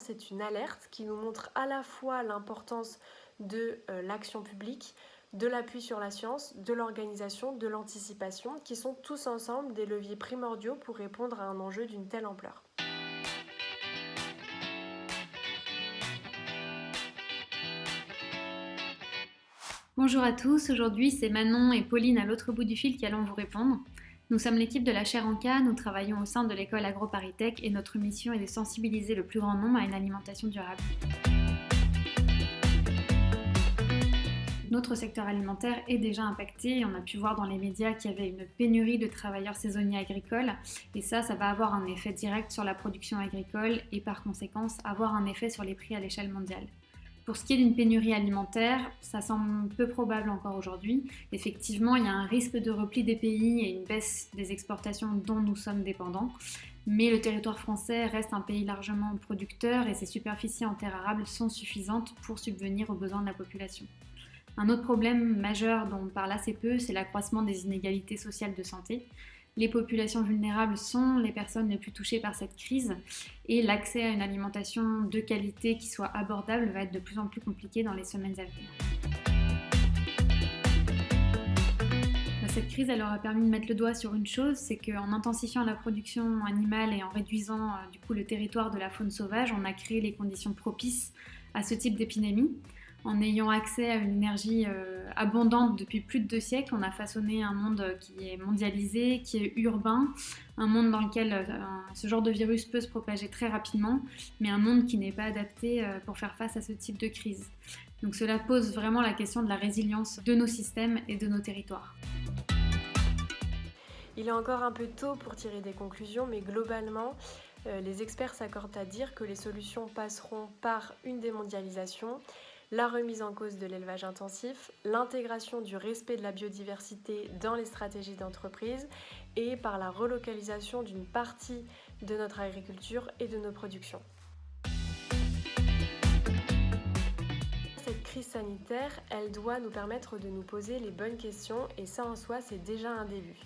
C'est une alerte qui nous montre à la fois l'importance de l'action publique, de l'appui sur la science, de l'organisation, de l'anticipation, qui sont tous ensemble des leviers primordiaux pour répondre à un enjeu d'une telle ampleur. Bonjour à tous, aujourd'hui c'est Manon et Pauline à l'autre bout du fil qui allons vous répondre. Nous sommes l'équipe de la chaire Anka, nous travaillons au sein de l'école AgroParisTech et notre mission est de sensibiliser le plus grand nombre à une alimentation durable. Notre secteur alimentaire est déjà impacté et on a pu voir dans les médias qu'il y avait une pénurie de travailleurs saisonniers agricoles et ça va avoir un effet direct sur la production agricole et par conséquence avoir un effet sur les prix à l'échelle mondiale. Pour ce qui est d'une pénurie alimentaire, ça semble peu probable encore aujourd'hui. Effectivement, il y a un risque de repli des pays et une baisse des exportations dont nous sommes dépendants. Mais le territoire français reste un pays largement producteur et ses superficies en terres arables sont suffisantes pour subvenir aux besoins de la population. Un autre problème majeur dont on parle assez peu, c'est l'accroissement des inégalités sociales de santé. Les populations vulnérables sont les personnes les plus touchées par cette crise et l'accès à une alimentation de qualité qui soit abordable va être de plus en plus compliqué dans les semaines à venir. Cette crise, elle aura permis de mettre le doigt sur une chose, c'est qu'en intensifiant la production animale et en réduisant du coup le territoire de la faune sauvage, on a créé les conditions propices à ce type d'épidémie. En ayant accès à une énergie abondante depuis plus de 2 siècles, on a façonné un monde qui est mondialisé, qui est urbain, un monde dans lequel ce genre de virus peut se propager très rapidement, mais un monde qui n'est pas adapté pour faire face à ce type de crise. Donc cela pose vraiment la question de la résilience de nos systèmes et de nos territoires. Il est encore un peu tôt pour tirer des conclusions, mais globalement, les experts s'accordent à dire que les solutions passeront par une démondialisation, la remise en cause de l'élevage intensif, l'intégration du respect de la biodiversité dans les stratégies d'entreprise et par la relocalisation d'une partie de notre agriculture et de nos productions. Cette crise sanitaire, elle doit nous permettre de nous poser les bonnes questions et ça en soi, c'est déjà un début.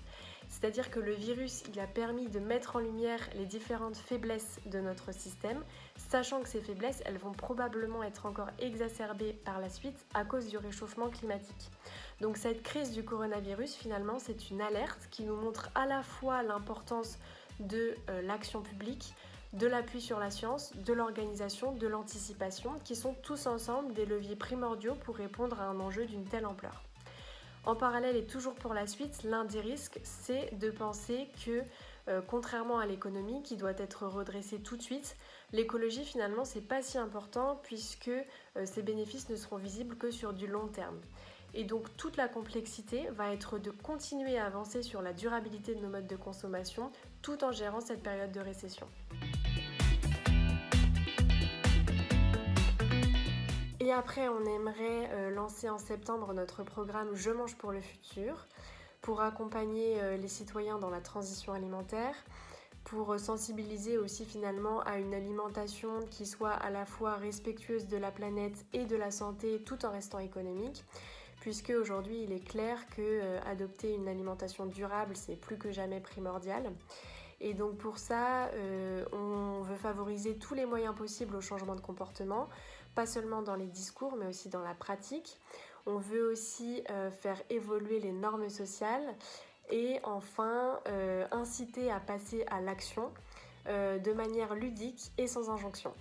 C'est-à-dire que le virus, il a permis de mettre en lumière les différentes faiblesses de notre système, sachant que ces faiblesses, elles vont probablement être encore exacerbées par la suite à cause du réchauffement climatique. Donc cette crise du coronavirus, finalement, c'est une alerte qui nous montre à la fois l'importance de l'action publique, de l'appui sur la science, de l'organisation, de l'anticipation, qui sont tous ensemble des leviers primordiaux pour répondre à un enjeu d'une telle ampleur. En parallèle et toujours pour la suite, l'un des risques, c'est de penser que, contrairement à l'économie qui doit être redressée tout de suite, l'écologie finalement c'est pas si important puisque ces bénéfices ne seront visibles que sur du long terme. Et donc toute la complexité va être de continuer à avancer sur la durabilité de nos modes de consommation tout en gérant cette période de récession. Et après, on aimerait lancer en septembre notre programme Je mange pour le futur pour accompagner les citoyens dans la transition alimentaire, pour sensibiliser aussi finalement à une alimentation qui soit à la fois respectueuse de la planète et de la santé tout en restant économique, puisque aujourd'hui il est clair que adopter une alimentation durable c'est plus que jamais primordial. Et donc pour ça, on veut favoriser tous les moyens possibles au changement de comportement, pas seulement dans les discours, mais aussi dans la pratique. On veut aussi faire évoluer les normes sociales et enfin inciter à passer à l'action de manière ludique et sans injonction.